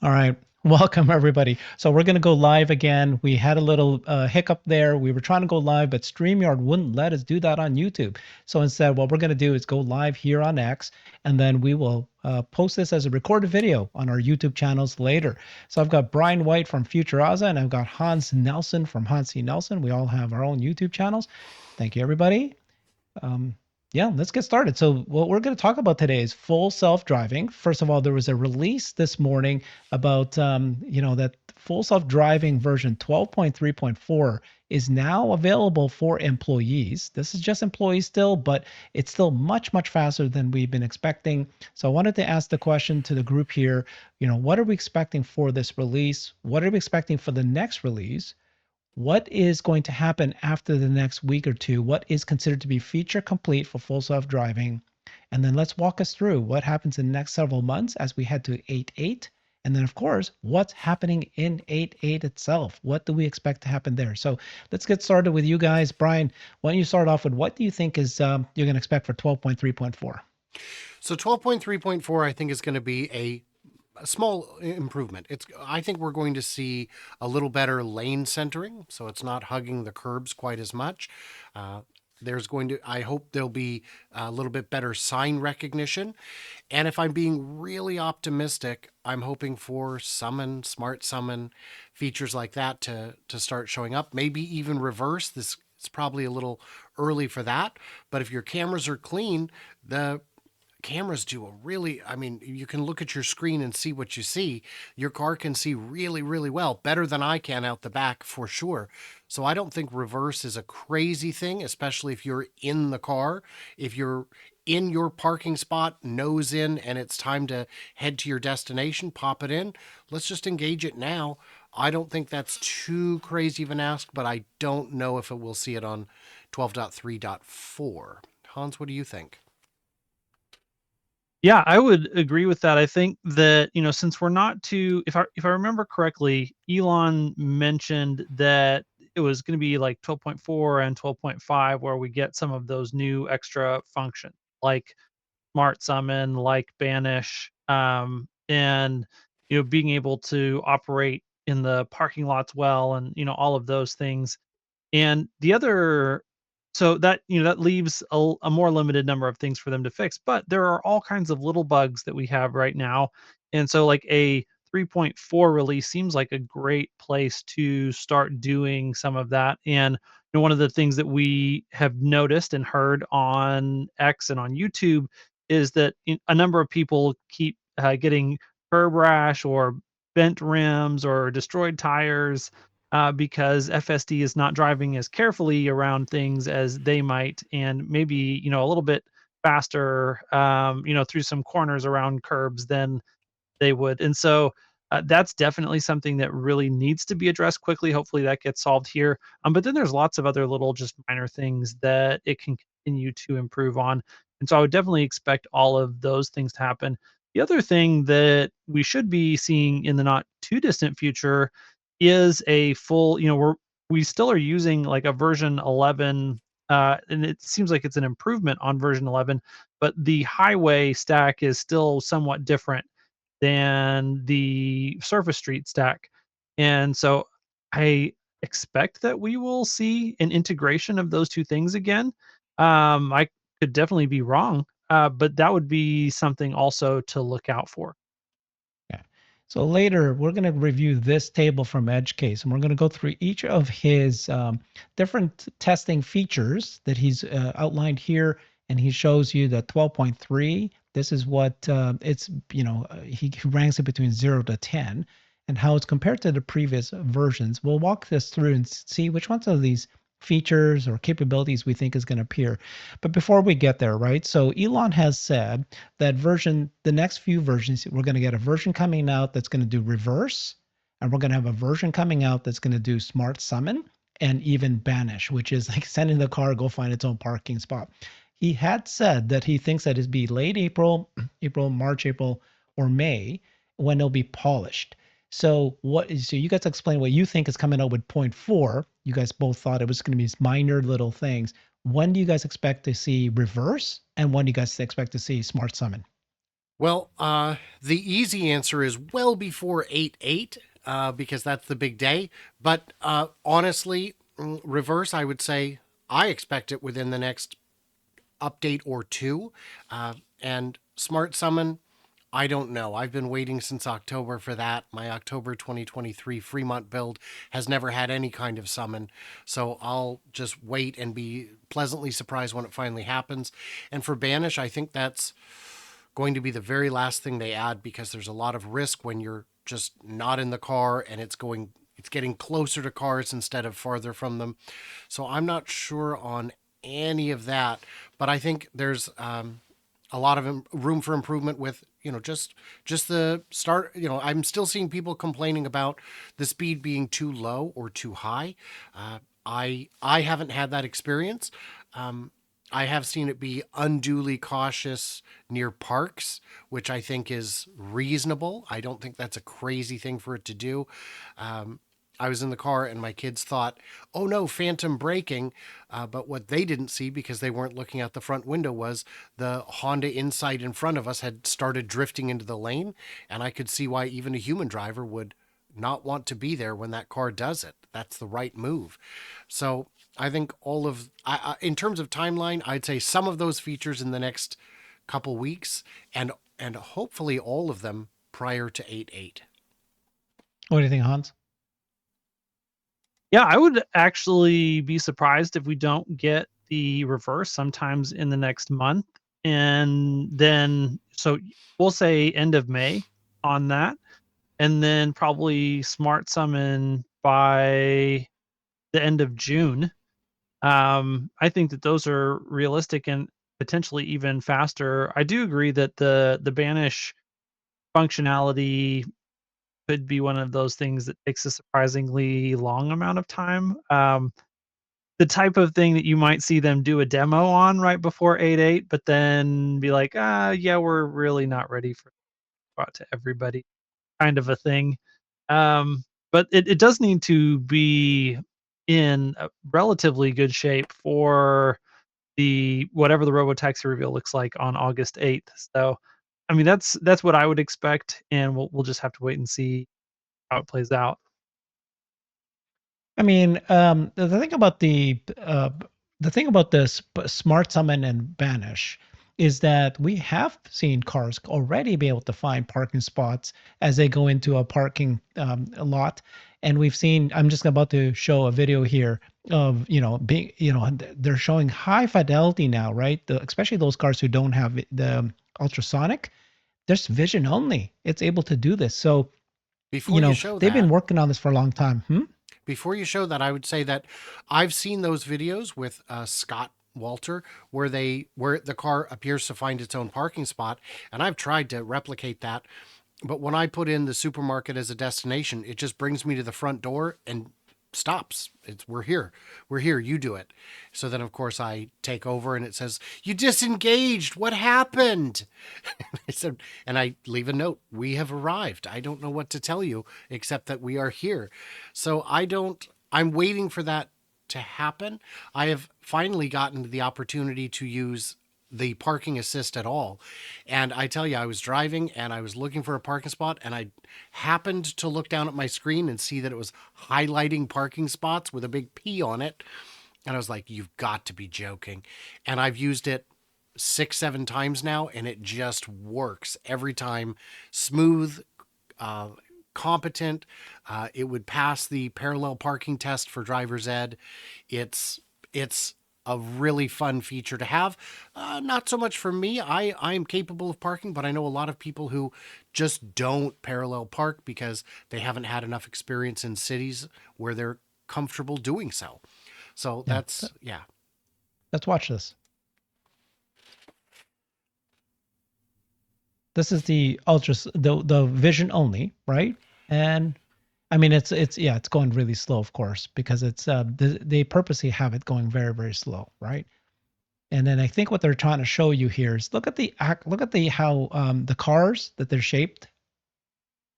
All right. Welcome, everybody. So we're going to go live again. We had a little hiccup there. We were trying to go live, but StreamYard wouldn't let us do that on YouTube. So instead, what we're going to do is go live here on X, and then we will post this as a recorded video on our YouTube channels later. So I've got Brian White from Futuraza, and I've got Hans Nelson from Hans C. Nelson. We all have our own YouTube channels. Thank you, everybody. Yeah, let's get started. So what we're going to talk about today is full self-driving. First of all, there was a release this morning about that full self-driving version 12.3.4 is now available for employees. This is just employees still, but it's still much, much faster than we've been expecting. So I wanted to ask the question to the group here, what are we expecting for this release? What are we expecting for the next release? What is going to happen after the next week or two? What is considered to be feature complete for full self-driving? And then let's walk us through what happens in the next several months as we head to 8.8. And then, of course, what's happening in 8.8 itself? What do we expect to happen there? So let's get started with you guys. Brian, why don't you start off with what do you think is you're going to expect for 12.3.4? So 12.3.4, I think, is going to be a small improvement. I think we're going to see a little better lane centering, so it's not hugging the curbs quite as much. I hope there'll be a little bit better sign recognition. And if I'm being really optimistic, I'm hoping for smart summon, features like that to start showing up. Maybe even reverse. This it's probably a little early for that. But if your cameras are clean, the cameras do you can look at your screen and see what you see. Your car can see really, really well, better than I can out the back for sure. So I don't think reverse is a crazy thing, especially if you're in the car. If you're in your parking spot, nose in, and it's time to head to your destination, pop it in. Let's just engage it now. I don't think that's too crazy of an ask, but I don't know if we'll see it on 12.3.4. Hans, what do you think? Yeah, I would agree with that. I think that, since we're not too if I remember correctly, Elon mentioned that it was going to be like 12.4 and 12.5 where we get some of those new extra functions like smart summon, like banish, and being able to operate in the parking lots well, and all of those things. And the other so that, that leaves a more limited number of things for them to fix, but there are all kinds of little bugs that we have right now. And so like a 3.4 release seems like a great place to start doing some of that. And one of the things that we have noticed and heard on X and on YouTube is that a number of people keep getting curb rash or bent rims or destroyed tires because FSD is not driving as carefully around things as they might, and maybe a little bit faster, through some corners around curbs than they would. And so that's definitely something that really needs to be addressed quickly. Hopefully that gets solved here. But then there's lots of other little just minor things that it can continue to improve on. And so I would definitely expect all of those things to happen. The other thing that we should be seeing in the not too distant future is a full, we still are using like a version 11, and it seems like it's an improvement on version 11, but the highway stack is still somewhat different than the surface street stack. And so I expect that we will see an integration of those two things again. I could definitely be wrong, but that would be something also to look out for. Yeah. So later, we're going to review this table from Edge Case, and we're going to go through each of his different testing features that he's outlined here. And he shows you that 12.3, this is what he ranks it between 0 to 10, and how it's compared to the previous versions. We'll walk this through and see which ones of these features or capabilities we think is going to appear. But before we get there, right? So Elon has said that the next few versions, we're going to get a version coming out that's going to do reverse, and we're going to have a version coming out that's going to do smart summon and even banish, which is like sending the car go find its own parking spot. He had said that he thinks that it'd be late April, March, April, or May when it'll be polished. So you guys explain what you think is coming out with point 4. You guys both thought it was going to be minor little things. When do you guys expect to see reverse, and when do you guys expect to see smart summon? Well, the easy answer is well before 8/8, because that's the big day. But honestly, reverse, I would say I expect it within the next update or two. And Smart Summon, I don't know. I've been waiting since October for that. My October 2023 Fremont build has never had any kind of summon. So I'll just wait and be pleasantly surprised when it finally happens. And for Banish, I think that's going to be the very last thing they add, because there's a lot of risk when you're just not in the car and it's getting closer to cars instead of farther from them. So I'm not sure on any of that, but I think there's a lot of room for improvement with just the start. I'm still seeing people complaining about the speed being too low or too high. I haven't had that experience. I have seen it be unduly cautious near parks, which I think is reasonable. I don't think that's a crazy thing for it to do. I was in the car and my kids thought, oh no, phantom braking. But what they didn't see, because they weren't looking out the front window, was the Honda Insight in front of us had started drifting into the lane. And I could see why even a human driver would not want to be there when that car does it. That's the right move. So I think in terms of timeline, I'd say some of those features in the next couple weeks, and hopefully all of them prior to 8/8. What do you think, Hans? Yeah, I would actually be surprised if we don't get the reverse sometimes in the next month. And then, so we'll say end of May on that. And then probably smart summon by the end of June. I think that those are realistic and potentially even faster. I do agree that the banish functionality could be one of those things that takes a surprisingly long amount of time. The type of thing that you might see them do a demo on right before 8.8, but then be like, yeah, we're really not ready for out to everybody kind of a thing. But it does need to be in a relatively good shape for the whatever the Robotaxi reveal looks like on August 8th. So, I mean, that's what I would expect, and we'll just have to wait and see how it plays out. I mean, the thing about this smart summon and banish is that we have seen cars already be able to find parking spots as they go into a parking lot, and we've seen. I'm just about to show a video here of being they're showing high fidelity now, right? Especially those cars who don't have the ultrasonic. There's vision only. It's able to do this. So Before you show they've been that, working on this for a long time. I would say that I've seen those videos with Scott Walter where the car appears to find its own parking spot, and I've tried to replicate that. But when I put in the supermarket as a destination, it just brings me to the front door and stops. We're here. We're here. You do it. So then of course I take over and it says, "You disengaged. What happened?" I said, and I leave a note. "We have arrived. I don't know what to tell you except that we are here." So I'm waiting for that to happen. I have finally gotten the opportunity to use the parking assist at all. And I tell you, I was driving and I was looking for a parking spot, and I happened to look down at my screen and see that it was highlighting parking spots with a big P on it. And I was like, you've got to be joking. And I've used it 6, 7 times now, and it just works every time. Smooth, competent. It would pass the parallel parking test for driver's ed. It's a really fun feature to have. Not so much for me. I am capable of parking, but I know a lot of people who just don't parallel park because they haven't had enough experience in cities where they're comfortable doing so. So Yeah. yeah. Let's watch this. This is the vision only, right? And I mean, it's going really slow, of course, because they purposely have it going very, very slow, right? And then I think what they're trying to show you here is look at the how the cars that they're shaped.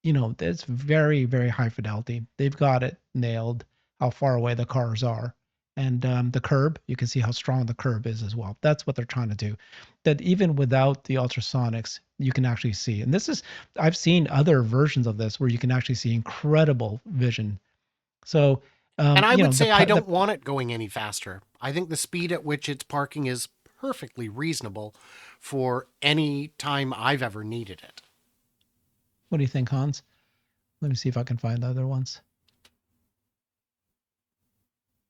It's very, very high fidelity. They've got it nailed how far away the cars are, and the curb. You can see how strong the curb is as well. That's what they're trying to do. That even without the ultrasonics, you can actually see. And this is, I've seen other versions of this where you can actually see incredible vision. So, And I you know, would say I don't want it going any faster. I think the speed at which it's parking is perfectly reasonable for any time I've ever needed it. what do you think, Hans? Let me see if I can find the other ones.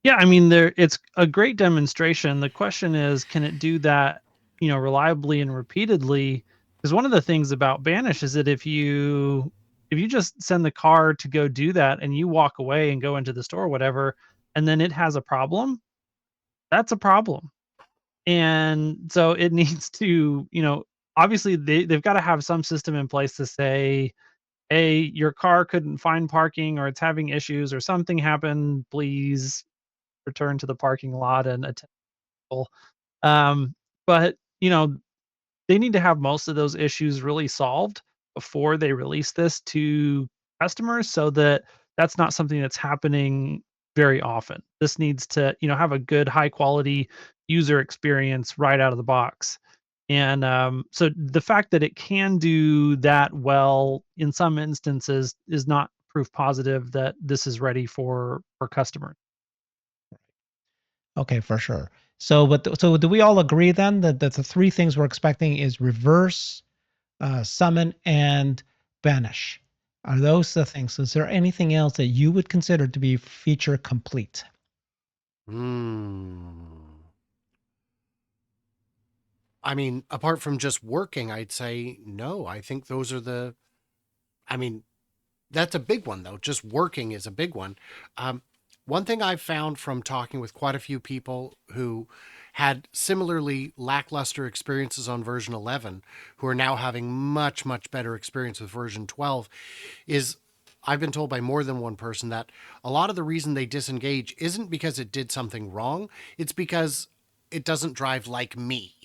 Yeah, I mean, it's a great demonstration. The question is, can it do that, reliably and repeatedly? Because one of the things about Banish is that if you just send the car to go do that and you walk away and go into the store or whatever, and then it has a problem, that's a problem. And so it needs to, obviously they've got to have some system in place to say, hey, your car couldn't find parking or it's having issues or something happened, please return to the parking lot and attend people. But they need to have most of those issues really solved before they release this to customers, so that that's not something that's happening very often. This needs to, have a good high quality user experience right out of the box. And so the fact that it can do that well in some instances is not proof positive that this is ready for customers. Okay, for sure. So, so do we all agree then that, the three things we're expecting is reverse, summon, and banish? Are those the things? Is there anything else that you would consider to be feature complete? I mean, apart from just working, I'd say no. I think those are I mean, that's a big one, though. Just working is a big one. One thing I've found from talking with quite a few people who had similarly lackluster experiences on version 11, who are now having much, much better experience with version 12, is I've been told by more than one person that a lot of the reason they disengage isn't because it did something wrong, it's because it doesn't drive like me.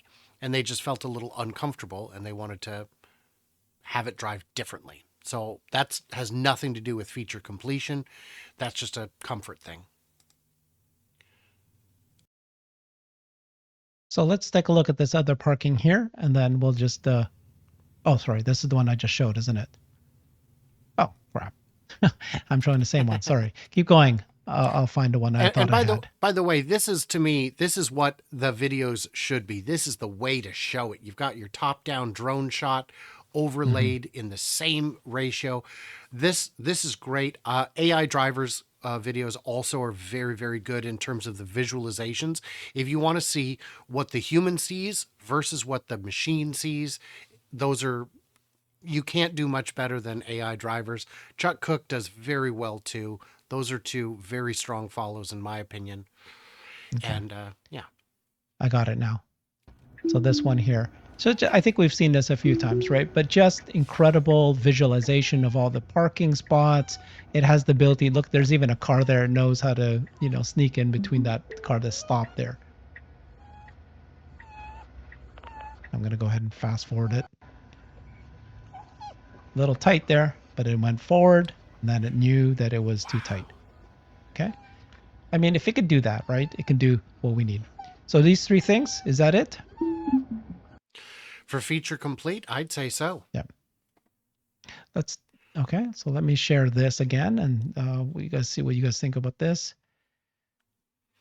And they just felt a little uncomfortable and they wanted to have it drive differently. So that has nothing to do with feature completion. That's just a comfort thing. So let's take a look at this other parking here, and then we'll just, oh, sorry, this is the one I just showed, isn't it? Oh, crap. I'm showing the same one. Sorry. Keep going. I'll find the one I thought I had. By the way, this is, to me, this is what the videos should be. This is the way to show it. You've got your top-down drone shot overlaid in the same ratio. This is great. AI drivers videos also are very, very good in terms of the visualizations. If you want to see what the human sees versus what the machine sees, you can't do much better than AI drivers. Chuck Cook does very well too. Those are two very strong follows in my opinion. Okay. And yeah. I got it now. So this one here. So I think we've seen this a few times, right? But just incredible visualization of all the parking spots. It has the ability, look, there's even a car there. It knows how to, sneak in between that car that's stopped there. I'm going to go ahead and fast forward it. A little tight there, but it went forward, and then it knew that it was too tight. Okay? I mean, if it could do that, right, it can do what we need. So these three things, is that it? For feature complete, I'd say so. Yeah. Okay. So let me share this again, and you guys see what you guys think about this.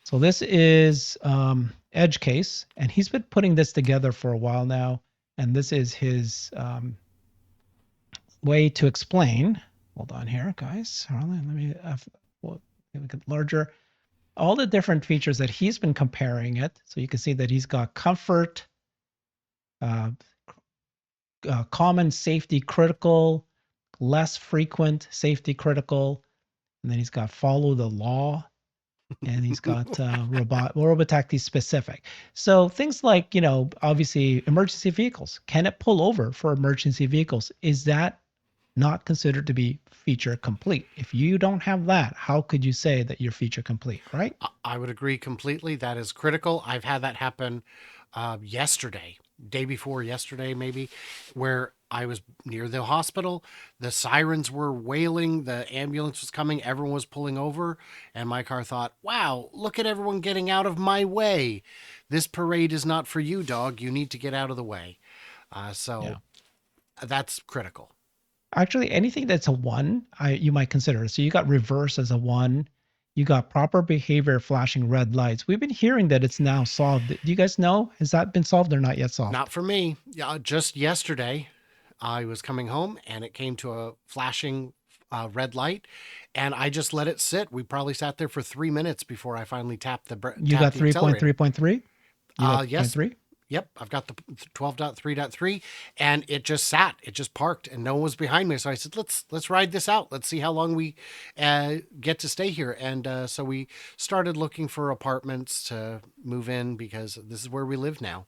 So this is Edge Case, and he's been putting this together for a while now, and this is his way to explain. Hold on here, guys. Let me make it larger. All the different features that he's been comparing it. So you can see that he's got comfort, common safety critical, less frequent safety critical, and then he's got follow the law, and he's got Robotaxi specific. So things like, obviously emergency vehicles. Can it pull over for emergency vehicles? Is that not considered to be feature complete? If you don't have that, how could you say that you're feature complete, right? I would agree completely. That is critical. I've had that happen yesterday, day before yesterday, maybe, where I was near the hospital. The sirens were wailing. The ambulance was coming. Everyone was pulling over. And my car thought, wow, look at everyone getting out of my way. This parade is not for you, dog. You need to get out of the way. So Yeah. that's critical. Actually, anything that's a 1, you might consider. So you got reverse as a 1. You got proper behavior flashing red lights. We've been hearing that it's now solved. Do you guys know? Has that been solved or not yet solved? Not for me. Just yesterday, I was coming home and it came to a flashing red light, and I just let it sit. We probably sat there for 3 minutes before I finally tapped the You got accelerator. 3.3.3? You got Yes. 0.3? Yep, I've got the 12.3.3, and it just sat. It just parked, and no one was behind me. So I said, "Let's ride this out. Let's see how long we get to stay here." And so we started looking for apartments to move in because this is where we live now.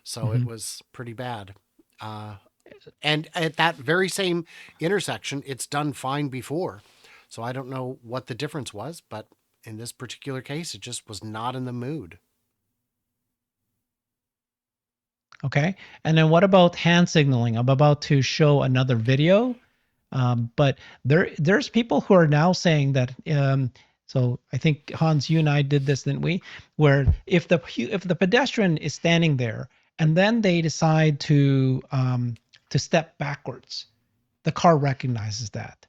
So it was pretty bad. And at that very same intersection, it's done fine before. So I don't know what the difference was, but in this particular case, it just was not in the mood. Okay. And then what about hand signaling? I'm about to show another video, but there's people who are now saying that. So I think Hans, you and I did this, didn't we? Where if the pedestrian is standing there and then they decide to step backwards, the car recognizes that.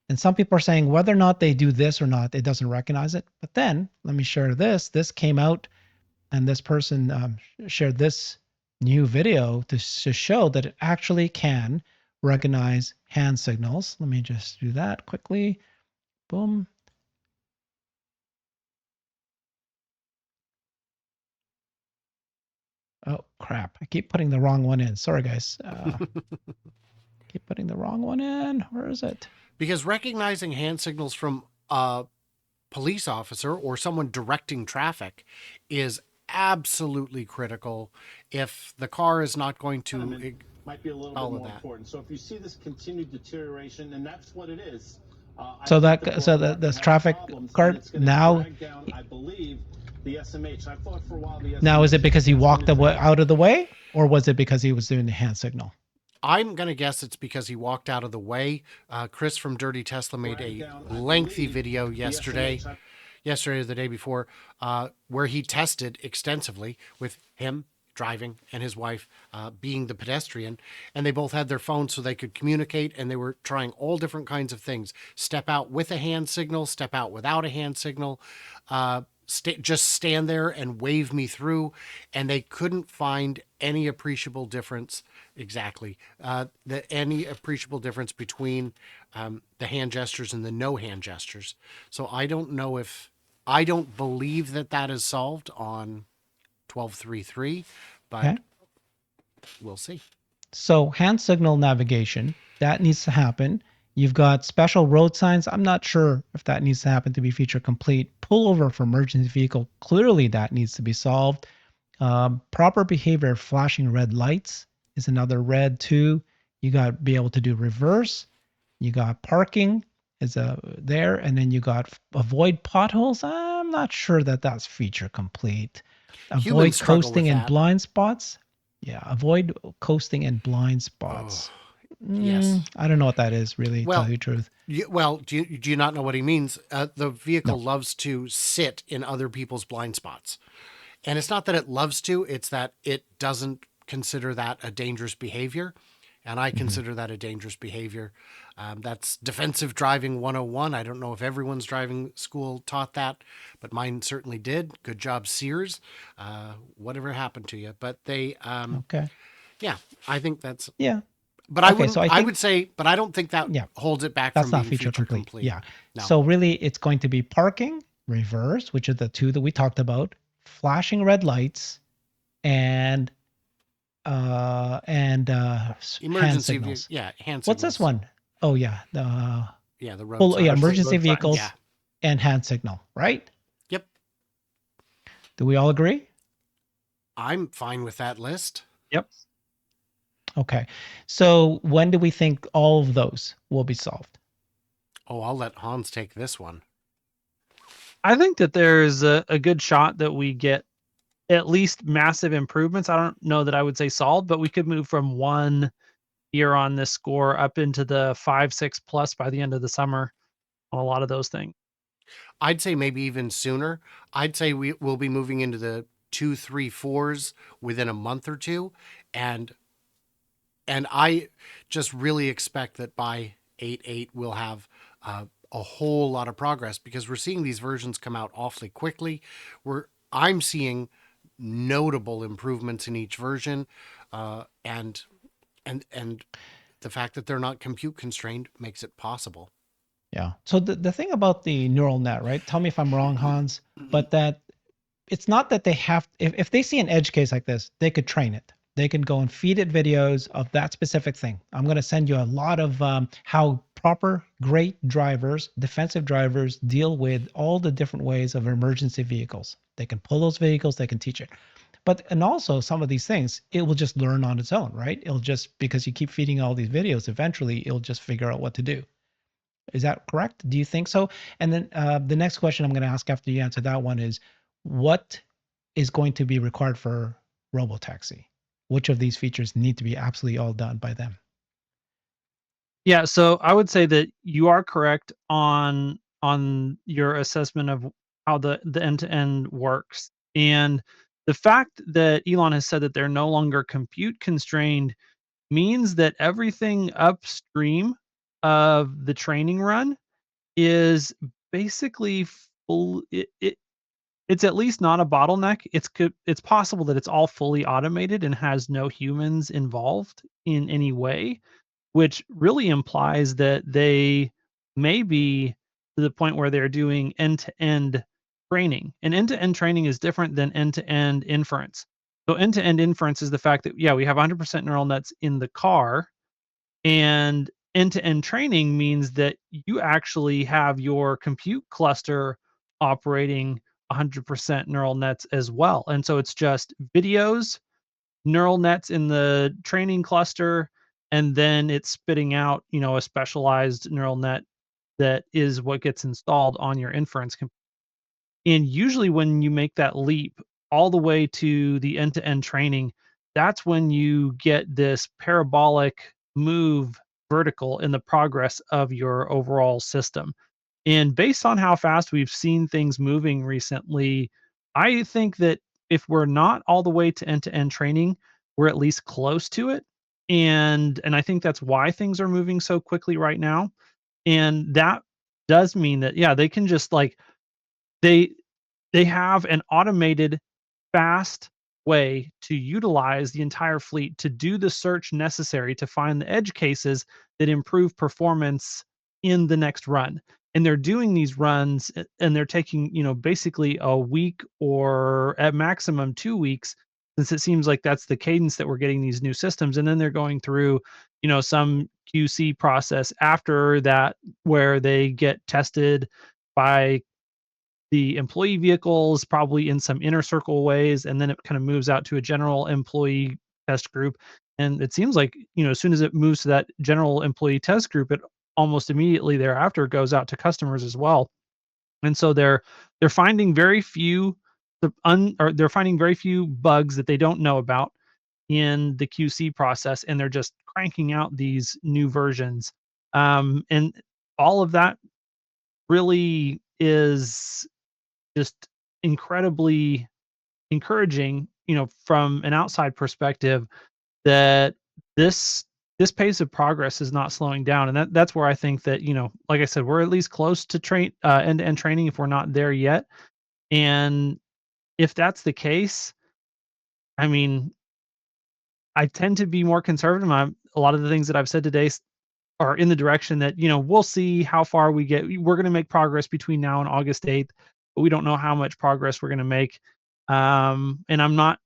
And some people are saying whether or not they do this or not, it doesn't recognize it. But then let me share this. This came out, and this person shared this new video to show that it actually can recognize hand signals. Let me just do that quickly. Boom. Oh, crap. I keep putting the wrong one in. Sorry, guys. Keep putting the wrong one in. Where is it? Because recognizing hand signals from a police officer or someone directing traffic is absolutely critical if the car is not going to might be a little bit follow more that. important. So if you see this continued deterioration, and that's what it is. So this traffic card now. Down, I believe, the SMH. I thought for a while the SMH. Now, is it because he walked out of the way, or was it because he was doing the hand signal? I'm going to guess it's because he walked out of the way. Chris from Dirty Tesla made a lengthy video yesterday or the day before, where he tested extensively with him driving and his wife being the pedestrian. And they both had their phones so they could communicate, and they were trying all different kinds of things. Step out with a hand signal, step out without a hand signal, just stand there and wave me through. And they couldn't find any appreciable difference any appreciable difference between the hand gestures and the no hand gestures. So I don't believe that is solved on 12.3.3, but Okay. We'll see. So hand signal navigation, that needs to happen. You've got special road signs. I'm not sure if that needs to happen to be feature complete. Pull over for emergency vehicle. Clearly that needs to be solved. Proper behavior, flashing red lights is another red too. You got to be able to do reverse. You got parking is there, and then you got avoid potholes. I'm not sure that that's feature complete. Avoid coasting in blind spots. Yeah, avoid coasting in blind spots. Yes. I don't know what that is, really, to tell you the truth. Do you not know what he means? The vehicle loves to sit in other people's blind spots. And it's not that it loves to, it's that it doesn't consider that a dangerous behavior. And I consider that a dangerous behavior. That's defensive driving 101. I don't know if everyone's driving school taught that, but mine certainly did. Good job, Sears. Whatever happened to you? But they, okay. Yeah, I think that's, yeah. But I would say, but I don't think that holds it back from being feature complete. Yeah. No. So really, it's going to be parking, reverse, which are the two that we talked about, flashing red lights, and emergency hand signals. Hand signals. What's this one? Oh yeah, the road. Emergency vehicles and hand signal, right? Yep. Do we all agree? I'm fine with that list. Yep. Okay. So when do we think all of those will be solved? Oh, I'll let Hans take this one. I think that there's a good shot that we get at least massive improvements. I don't know that I would say solved, but we could move from 1 year on this score up into the 5, 6 plus by the end of the summer on a lot of those things. I'd say maybe even sooner. I'd say we'll be moving into the 2, 3, 4s within a month or two, and I just really expect that by 8.8 we'll have a whole lot of progress, because we're seeing these versions come out awfully quickly. I'm seeing notable improvements in each version, and the fact that they're not compute constrained makes it possible. Yeah. So the thing about the neural net, right? Tell me if I'm wrong, Hans, but that it's not that they have, if they see an edge case like this, they could train it. They can go and feed it videos of that specific thing. I'm going to send you a lot of how proper, great drivers, defensive drivers deal with all the different ways of emergency vehicles. They can pull those vehicles, they can teach it. But, and also some of these things, it will just learn on its own, right? It'll just, because you keep feeding all these videos, eventually it'll just figure out what to do. Is that correct? Do you think so? And then the next question I'm going to ask after you answer that one is, what is going to be required for Robotaxi? Which of these features need to be absolutely all done by them? Yeah, so I would say that you are correct on your assessment of how the end-to-end works. And the fact that Elon has said that they're no longer compute constrained means that everything upstream of the training run is basically full. It's at least not a bottleneck. It's possible that it's all fully automated and has no humans involved in any way, which really implies that they may be to the point where they're doing end-to-end training. And end-to-end training is different than end-to-end inference. So end-to-end inference is the fact that, yeah, we have 100% neural nets in the car, and end-to-end training means that you actually have your compute cluster operating 100% neural nets as well. And so it's just videos, neural nets in the training cluster, and then it's spitting out, a specialized neural net that is what gets installed on your inference. And usually when you make that leap all the way to the end-to-end training, that's when you get this parabolic move vertical in the progress of your overall system. And based on how fast we've seen things moving recently, I think that if we're not all the way to end-to-end training, we're at least close to it. And I think that's why things are moving so quickly right now. And that does mean that, yeah, they can just like they they have an automated, fast way to utilize the entire fleet to do the search necessary to find the edge cases that improve performance in the next run. And they're doing these runs and they're taking, basically a week or at maximum 2 weeks, since it seems like that's the cadence that we're getting these new systems. And then they're going through, some QC process after that where they get tested by the employee vehicles, probably in some inner circle ways, and then it kind of moves out to a general employee test group. And it seems like, as soon as it moves to that general employee test group, it almost immediately thereafter goes out to customers as well. And so they're finding very few or they're finding very few bugs that they don't know about in the QC process, and they're just cranking out these new versions. And all of that really is just incredibly encouraging, from an outside perspective, that this this pace of progress is not slowing down. And that's where I think that, like I said, we're at least close to end-to-end training if we're not there yet. And if that's the case, I mean, I tend to be more conservative. A lot of the things that I've said today are in the direction that, we'll see how far we get. We're going to make progress between now and August 8th, but we don't know how much progress we're going to make. And I'm not,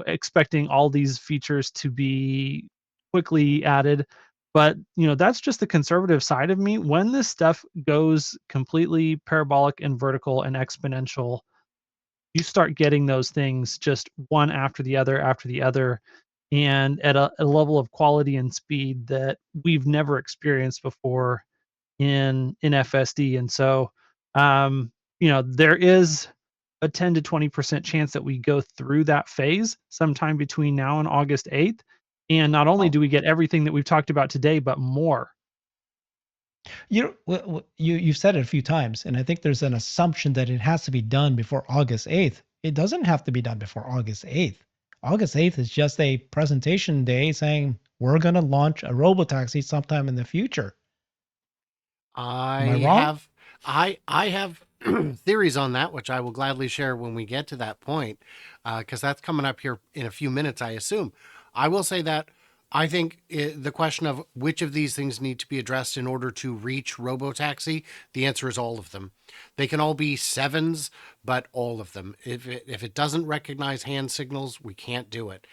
expecting all these features to be quickly added. But, that's just the conservative side of me. When this stuff goes completely parabolic and vertical and exponential, you start getting those things just one after the other, and at a level of quality and speed that we've never experienced before in FSD. And so, there is a 10 to 20% chance that we go through that phase sometime between now and August 8th. And not only Oh. do we get everything that we've talked about today, but more. You've said it a few times, and I think there's an assumption that it has to be done before August 8th. It doesn't have to be done before August 8th. August 8th is just a presentation day saying we're going to launch a Robotaxi sometime in the future. Am I wrong? I have theories on that, which I will gladly share when we get to that point, because that's coming up here in a few minutes, I assume. I will say that I think the question of which of these things need to be addressed in order to reach Robotaxi, the answer is all of them. They can all be sevens, but all of them. If it doesn't recognize hand signals, we can't do it.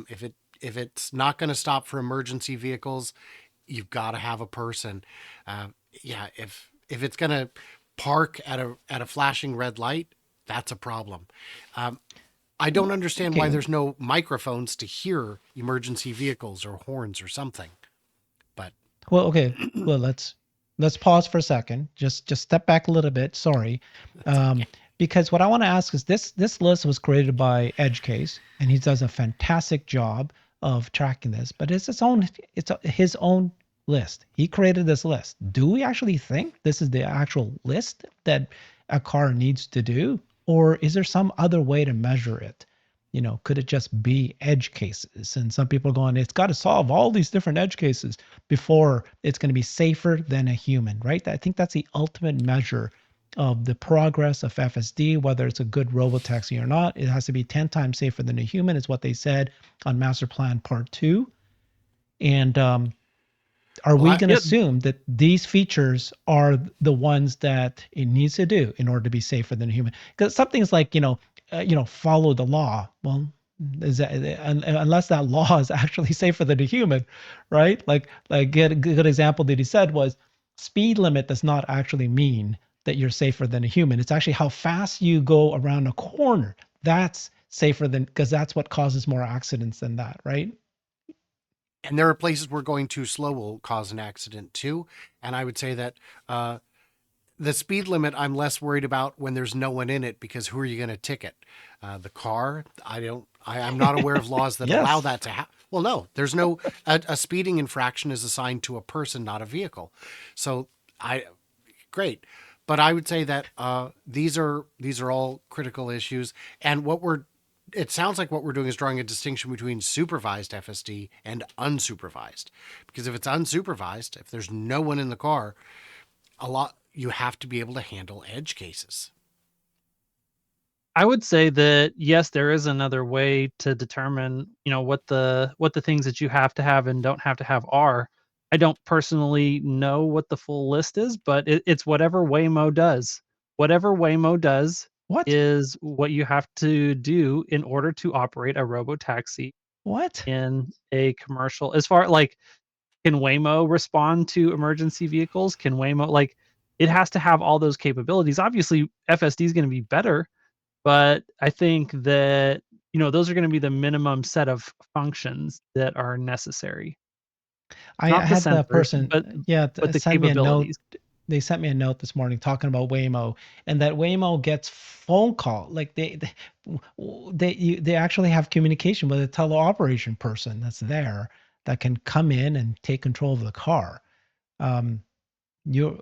If it's not going to stop for emergency vehicles, you've got to have a person. Yeah, if it's going to park at a flashing red light, that's a problem. I don't understand why Okay. there's no microphones to hear emergency vehicles or horns or something. But Well, okay. Well, let's pause for a second. Just step back a little bit. Sorry, that's okay. because what I want to ask is this list was created by EdgeCase, and he does a fantastic job of tracking this. But it's his own list. He created this list. Do we actually think this is the actual list that a car needs to do, or is there some other way to measure it? Could it just be edge cases? And some people are going, it's got to solve all these different edge cases before it's going to be safer than a human, right? I think that's the ultimate measure of the progress of FSD, whether it's a good robotaxi or not. It has to be 10 times safer than a human, is what they said on Master Plan Part 2. And are Well, we going to Yep. assume that these features are the ones that it needs to do in order to be safer than a human? Because something's like, follow the law. Well, is that, unless that law is actually safer than a human, right? Like a good example that he said was speed limit does not actually mean that you're safer than a human. It's actually how fast you go around a corner. That's safer than, because that's what causes more accidents than that, right? and there are places where going too slow will cause an accident too. And I would say that the speed limit I'm less worried about when there's no one in it, because who are you going to ticket? The car? I'm not aware of laws that allow Yes. that to happen. Well, no, there's no, a speeding infraction is assigned to a person, not a vehicle. So great. But I would say that these are all critical issues. And it sounds like what we're doing is drawing a distinction between supervised FSD and unsupervised. Because if it's unsupervised, if there's no one in the car, you have to be able to handle edge cases. I would say that yes, there is another way to determine, what the things that you have to have and don't have to have are. I don't personally know what the full list is, but it's whatever Waymo does. Whatever Waymo does What? is what you have to do in order to operate a robotaxi What? in a commercial. As far like, can Waymo respond to emergency vehicles? Can Waymo it has to have all those capabilities. Obviously, FSD is going to be better, but I think that, those are gonna be the minimum set of functions that are necessary. I Not the had the sensors, person, but yeah, the send me a note. capabilities. They sent me a note this morning talking about Waymo, and that Waymo gets phone call. Like they actually have communication with a teleoperation person that's there that can come in and take control of the car. Um, you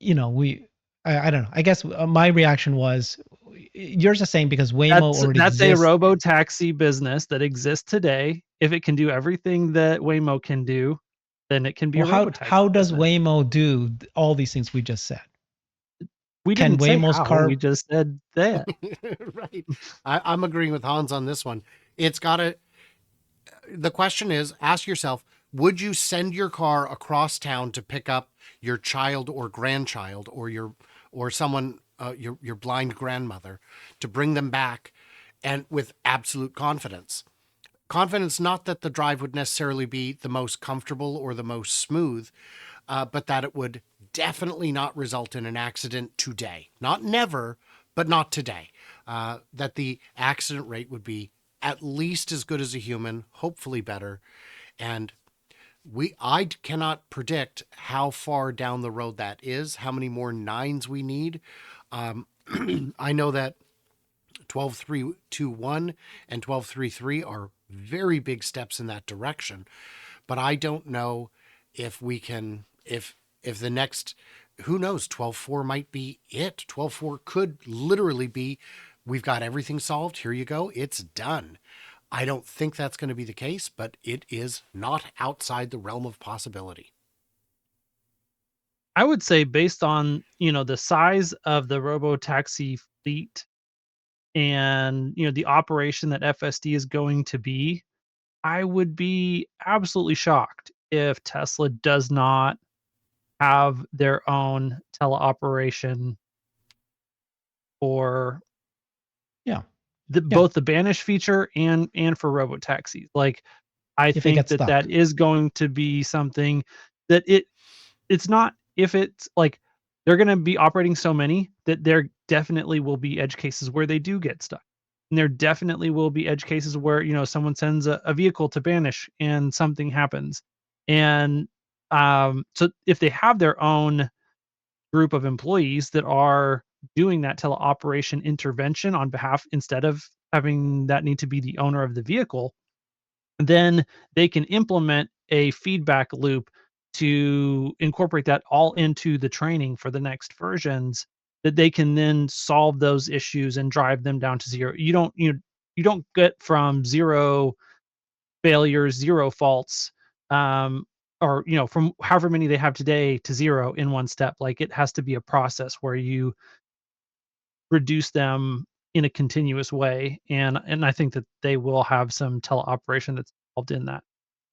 we I don't know. I guess my reaction was yours the same because Waymo already That's a exists. robotaxi business that exists today. If it can do everything that Waymo can do, then it can be Well, a how robotaxi does business. Waymo do all these things we just said? We Can didn't say Waymo's how, we car just said that. Right. I'm agreeing with Hans on this one. It's got to, the question is, ask yourself, would you send your car across town to pick up your child or grandchild or someone, your blind grandmother, to bring them back, and with absolute confidence? Confidence, not that the drive would necessarily be the most comfortable or the most smooth, but that it would definitely not result in an accident today. Not never, but not today. That the accident rate would be at least as good as a human, hopefully better. And I cannot predict how far down the road that is, how many more nines we need. I know that 12321 and 12333 are very big steps in that direction. But I don't know if we can, if the next, who knows, 12.4 might be it. 12.4 could literally be, we've got everything solved. Here you go. It's done. I don't think that's going to be the case, but it is not outside the realm of possibility. I would say based on, the size of the Robotaxi fleet and, the operation that FSD is going to be, I would be absolutely shocked if Tesla does not have their own teleoperation for Yeah. both the banish feature and for Robotaxis. Like, I If it think gets that stuck. is going to be something that it's not, if it's like they're going to be operating so many that there definitely will be edge cases where they do get stuck. And there definitely will be edge cases where, someone sends a vehicle to banish and something happens. And so if they have their own group of employees that are doing that teleoperation intervention on behalf, instead of having that need to be the owner of the vehicle, then they can implement a feedback loop to incorporate that all into the training for the next versions, that they can then solve those issues and drive them down to zero. You don't get from zero failures, zero faults, um, or from however many they have today to zero in one step. Like, it has to be a process where you reduce them in a continuous way, and I think that they will have some teleoperation that's involved in that.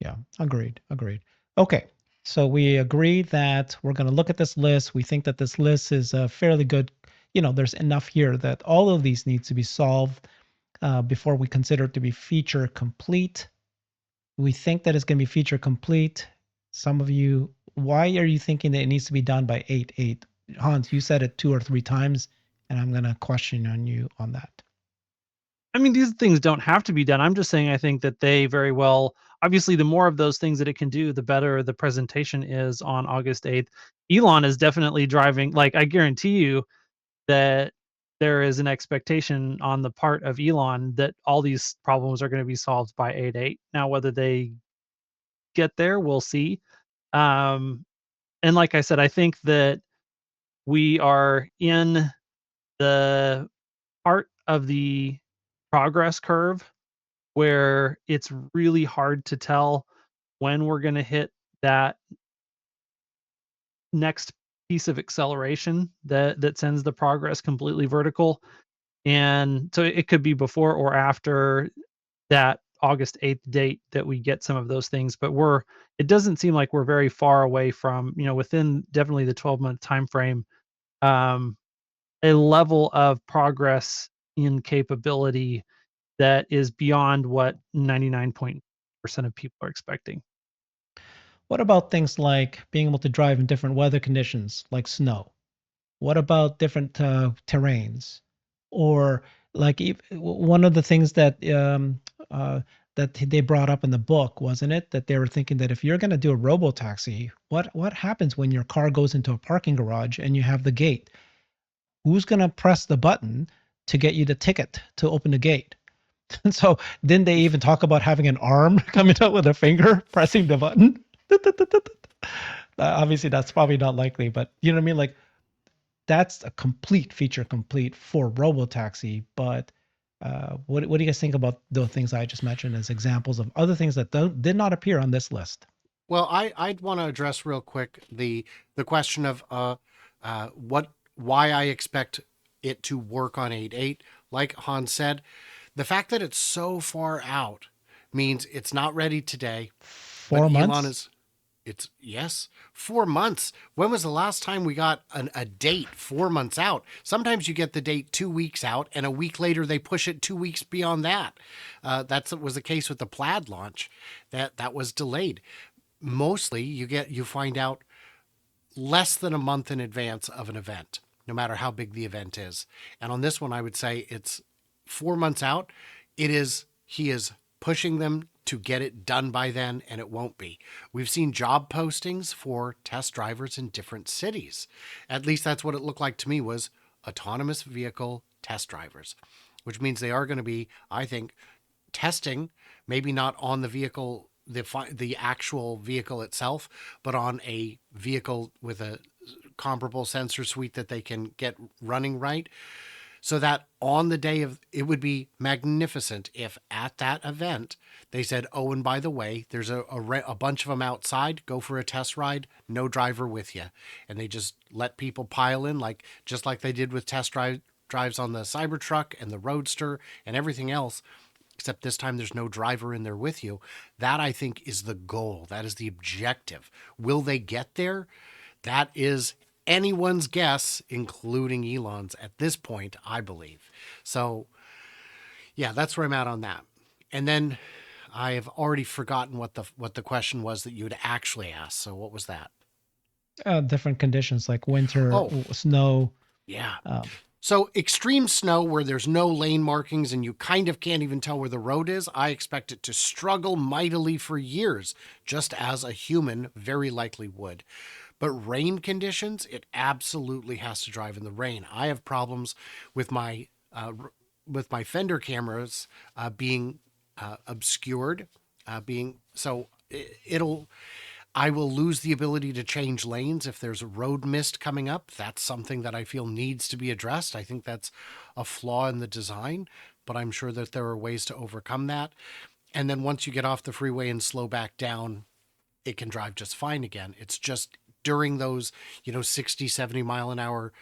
Yeah, agreed. Agreed. Okay. So we agree that we're going to look at this list. We think that this list is fairly good. There's enough here that all of these need to be solved before we consider it to be feature complete. We think that it's going to be feature complete. Some of you, why are you thinking that it needs to be done by 8.8? Hans, you said it 2 or 3 times, and I'm going to question on you on that. I mean, these things don't have to be done. I'm just saying I think that they very well, obviously, the more of those things that it can do, the better the presentation is on August 8th. Elon is definitely driving, like, I guarantee you that there is an expectation on the part of Elon that all these problems are going to be solved by 8.8. Now, whether they get there, we'll see. Um, and like I said, I think that we are in the part of the progress curve where it's really hard to tell when we're going to hit that next piece of acceleration that sends the progress completely vertical. And so it could be before or after that August 8th date that we get some of those things, but it doesn't seem like we're very far away from, within definitely the 12-month time frame, um, a level of progress in capability that is beyond what 99% of people are expecting. What about things like being able to drive in different weather conditions, like snow? What about different terrains, or like one of the things that they brought up in the book, wasn't it, that they were thinking that if you're going to do a robotaxi, what happens when your car goes into a parking garage and you have the gate? Who's going to press the button to get you the ticket to open the gate? And so then they even talk about having an arm coming out with a finger pressing the button. Obviously, that's probably not likely, but you know what I mean? Like, that's a complete feature complete for Robotaxi. But what do you guys think about those things I just mentioned as examples of other things that did not appear on this list? Well, I'd want to address real quick the question of why I expect it to work on 8.8. Like Hans said, the fact that it's so far out means it's not ready today. 4 But months? Elon is, it's, yes, 4 months. When was the last time we got a date 4 months out? Sometimes you get the date 2 weeks out, and a week later they push it 2 weeks beyond that. That was the case with the Plaid launch. That was delayed. Mostly you find out less than a month in advance of an event, no matter how big the event is. And on this one, I would say it's 4 months out. He is pushing them to get it done by then, and it won't be. We've seen job postings for test drivers in different cities. At least that's what it looked like to me, was autonomous vehicle test drivers, which means they are going to be, I think, testing maybe not on the vehicle, the actual vehicle itself, but on a vehicle with a comparable sensor suite that they can get running right, so that on the day of, it would be magnificent if at that event they said, oh, and by the way, there's a bunch of them outside, go for a test ride, no driver with you. And they just let people pile in, like just like they did with drives on the Cybertruck and the Roadster and everything else, except this time there's no driver in there with you. That, I think, is the goal. That is the objective. Will they get there? That is anyone's guess, including Elon's at this point, I believe. So, yeah, that's where I'm at on that. And then I have already forgotten what the question was that you had actually asked. So what was that? Different conditions like winter, Oh, snow. yeah. Um, So extreme snow where there's no lane markings and you kind of can't even tell where the road is, I expect it to struggle mightily for years, just as a human very likely would. But rain conditions, it absolutely has to drive in the rain. I have problems with my fender cameras being obscured, it'll. I will lose the ability to change lanes if there's a road mist coming up. That's something that I feel needs to be addressed. I think that's a flaw in the design, but I'm sure that there are ways to overcome that. And then once you get off the freeway and slow back down, it can drive just fine again. It's just during those, 60, 70 mile an hour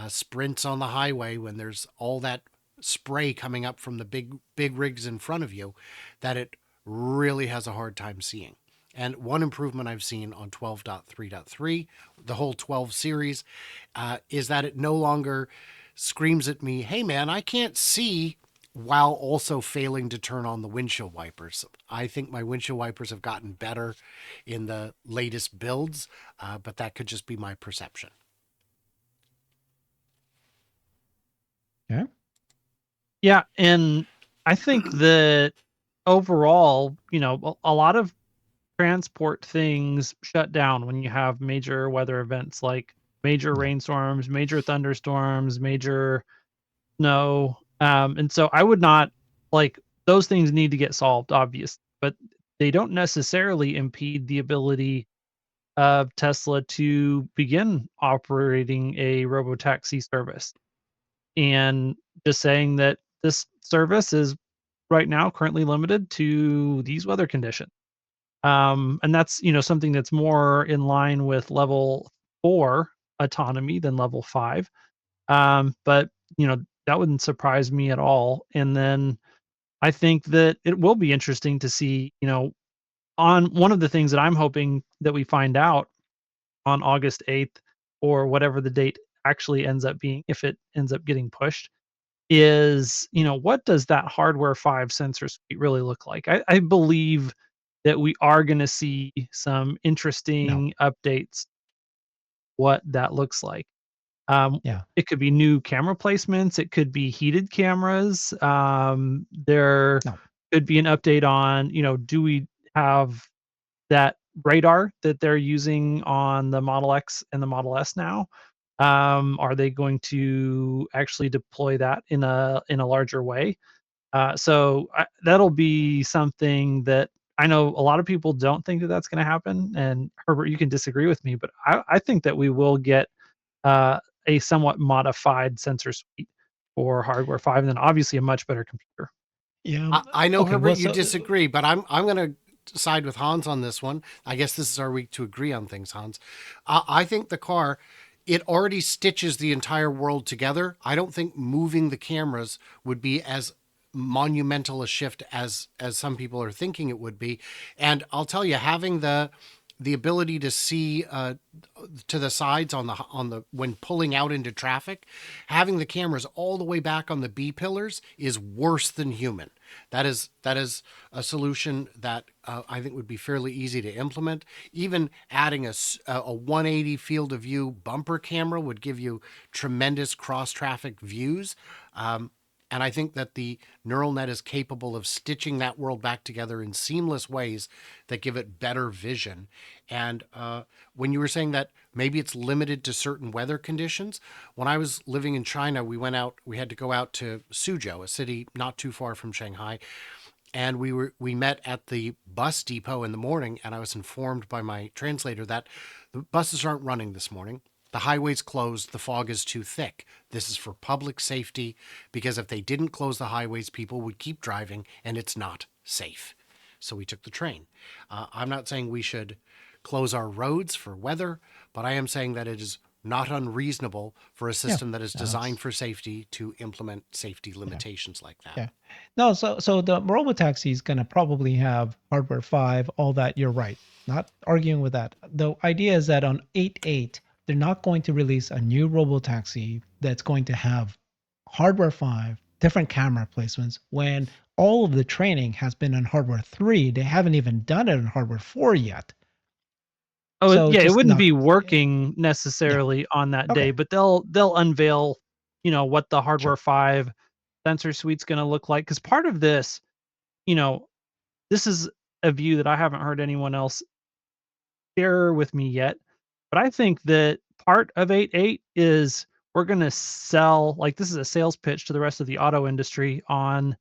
sprints on the highway when there's all that spray coming up from the big rigs in front of you that it really has a hard time seeing. And one improvement I've seen on 12.3.3, the whole 12 series, is that it no longer screams at me, hey man, I can't see, while also failing to turn on the windshield wipers. I think my windshield wipers have gotten better in the latest builds, but that could just be my perception. yeah. Yeah, and I think that overall, a lot of transport things shut down when you have major weather events like major rainstorms, major thunderstorms, major snow. And so I would not like those things need to get solved, obviously, but they don't necessarily impede the ability of Tesla to begin operating a robotaxi service. And just saying that this service is right now currently limited to these weather conditions. And that's, something that's more in line with level 4 autonomy than level 5. But, that wouldn't surprise me at all. And then I think that it will be interesting to see, on one of the things that I'm hoping that we find out on August 8th or whatever the date actually ends up being, if it ends up getting pushed, is, what does that hardware 5 sensor suite really look like? I believe that we are going to see some No. interesting updates, what that looks like. Yeah. It could be new camera placements. It could be heated cameras. There No. could be an update on, do we have that radar that they're using on the Model X and the Model S now? Are they going to actually deploy that in a larger way? That'll be something that I know a lot of people don't think that that's going to happen. And Herbert, you can disagree with me, but I think that we will get a somewhat modified sensor suite for hardware 5, and then obviously a much better computer. Yeah. I know, Okay. Herbert, Well, you so disagree, but I'm going to side with Hans on this one. I guess this is our week to agree on things, Hans. I think the car, it already stitches the entire world together. I don't think moving the cameras would be as monumental a shift as some people are thinking it would be. And I'll tell you, having the ability to see to the sides on the when pulling out into traffic, having the cameras all the way back on the B pillars is worse than human. That is a solution that I think would be fairly easy to implement. Even adding a 180 field of view bumper camera would give you tremendous cross traffic views. And I think that the neural net is capable of stitching that world back together in seamless ways that give it better vision. And when you were saying that maybe it's limited to certain weather conditions, when I was living in China, we had to go out to Suzhou, a city not too far from Shanghai. and we met at the bus depot in the morning, and I was informed by my translator that the buses aren't running this morning. The highway's closed. The fog is too thick. This is for public safety, because if they didn't close the highways, people would keep driving, and it's not safe. So we took the train. I'm not saying we should close our roads for weather, but I am saying that it is not unreasonable for a system that is designed for safety to implement safety limitations like that. Yeah. No, so the Robotaxi is going to probably have hardware 5, all that. You're right. Not arguing with that. The idea is that on 8.8, they're not going to release a new Robotaxi that's going to have hardware 5, different camera placements, when all of the training has been on hardware 3. They haven't even done it on hardware 4 yet. Oh, So yeah, it just wouldn't not, be working necessarily on that day, okay. but they'll unveil, what the hardware Sure. 5 sensor suite's gonna look like. Because part of this, you know, this is a view that I haven't heard anyone else share with me yet, but I think that part of 8.8 is we're gonna sell, like, this is a sales pitch to the rest of the auto industry on,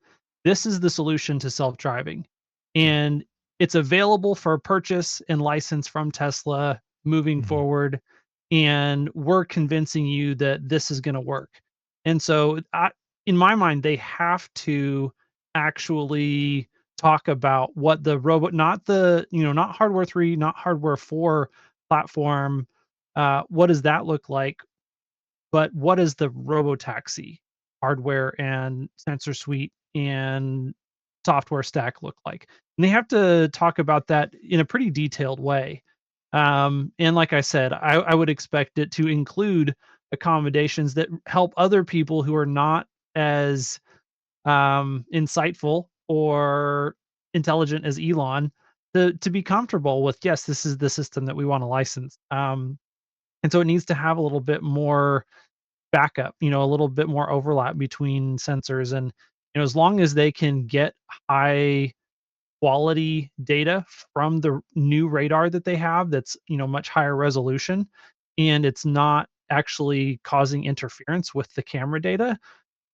this is the solution to self-driving, and it's available for purchase and license from Tesla moving Mhm. forward, and we're convincing you that this is gonna work. And so, in my mind, they have to actually talk about what the robot, not the, not hardware 3, not hardware 4 platform, what does that look like, but what does the Robotaxi hardware and sensor suite and software stack look like? And they have to talk about that in a pretty detailed way. And like I said, I would expect it to include accommodations that help other people who are not as insightful or intelligent as Elon to be comfortable with, yes, this is the system that we want to license. And so it needs to have a little bit more backup, a little bit more overlap between sensors. And as long as they can get high quality data from the new radar that they have, that's much higher resolution, and it's not actually causing interference with the camera data,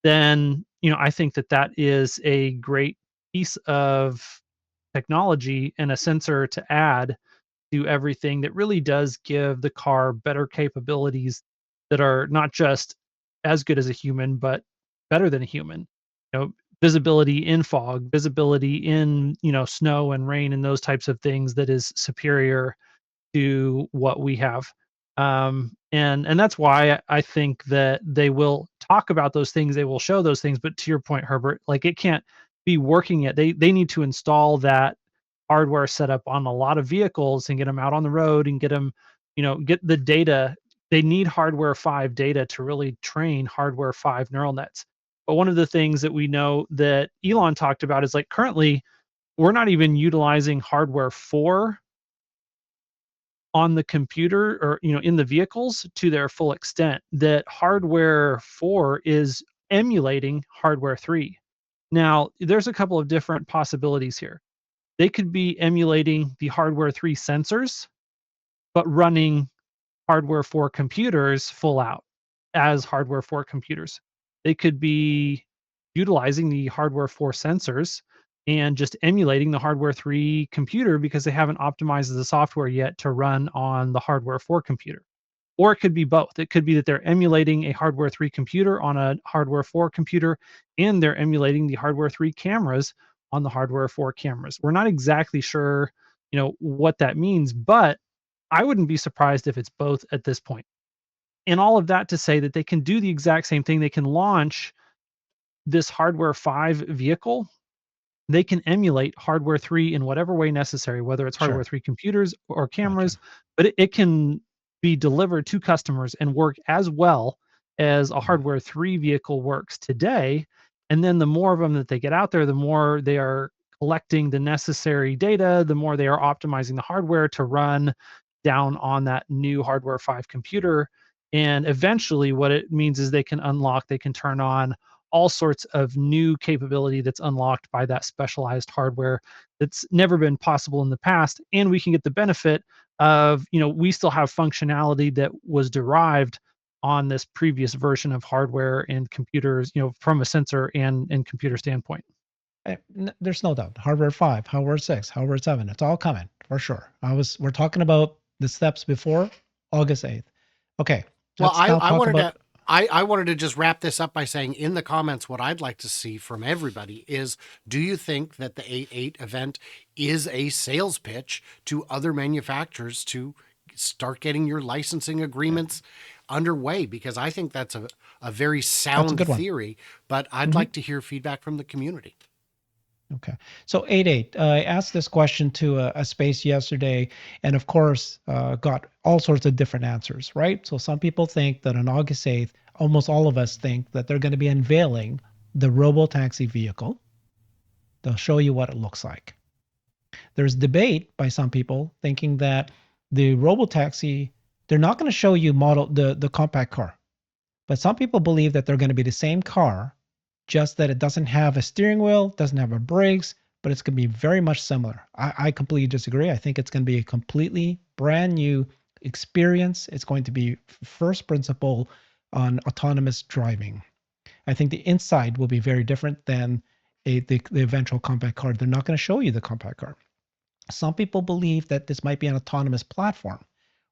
then I think that that is a great piece of technology and a sensor to add to everything that really does give the car better capabilities that are not just as good as a human, but better than a human. Visibility in fog, visibility in, snow and rain and those types of things, that is superior to what we have. And that's why I think that they will talk about those things, they will show those things. But to your point, Herbert, like, it can't be working yet. They need to install that hardware setup on a lot of vehicles and get them out on the road and get them, get the data. They need hardware 5 data to really train hardware 5 neural nets. But one of the things that we know that Elon talked about is, like, currently we're not even utilizing hardware 4 on the computer, or in the vehicles to their full extent. That hardware 4 is emulating hardware 3. Now there's a couple of different possibilities here. They could be emulating the hardware 3 sensors, but running hardware 4 computers full out as hardware 4 computers. They could be utilizing the hardware 4 sensors and just emulating the hardware 3 computer, because they haven't optimized the software yet to run on the hardware 4 computer. Or it could be both. It could be that they're emulating a hardware 3 computer on a hardware 4 computer, and they're emulating the hardware 3 cameras on the hardware 4 cameras. We're not exactly sure, what that means, but I wouldn't be surprised if it's both at this point. And all of that to say that they can do the exact same thing. They can launch this hardware 5 vehicle. They can emulate hardware 3 in whatever way necessary, whether it's hardware Sure. 3 computers or Gotcha. cameras, but it can be delivered to customers and work as well as a Mhm. hardware 3 vehicle works today. And then the more of them that they get out there, the more they are collecting the necessary data, the more they are optimizing the hardware to run down on that new hardware 5 computer. And eventually, what it means is they can unlock, they can turn on all sorts of new capability that's unlocked by that specialized hardware that's never been possible in the past. And we can get the benefit of, we still have functionality that was derived on this previous version of hardware and computers, from a sensor and computer standpoint. There's no doubt. Hardware 5, hardware 6, hardware 7. It's all coming for sure. We're talking about the steps before August 8th. Okay. Well, Let's now talk about. I wanted to just wrap this up by saying in the comments what I'd like to see from everybody is, do you think that the 8.8 event is a sales pitch to other manufacturers to start getting your licensing agreements underway? Because I think that's a very sound good one. theory, but I'd like to hear feedback from the community. Okay. So 8.8, I asked this question to a space yesterday, and of course, got all sorts of different answers, right? So some people think that on August 8th, almost all of us think that they're going to be unveiling the Robotaxi vehicle. They'll show you what it looks like. There's debate by some people thinking that the Robotaxi, they're not going to show you the compact car. But some people believe that they're going to be the same car, just that it doesn't have a steering wheel, doesn't have a brakes, but it's going to be very much similar. I completely disagree. I think it's going to be a completely brand new experience. It's going to be first principle on autonomous driving. I think the inside will be very different than the eventual compact car. They're not going to show you the compact car. Some people believe that this might be an autonomous platform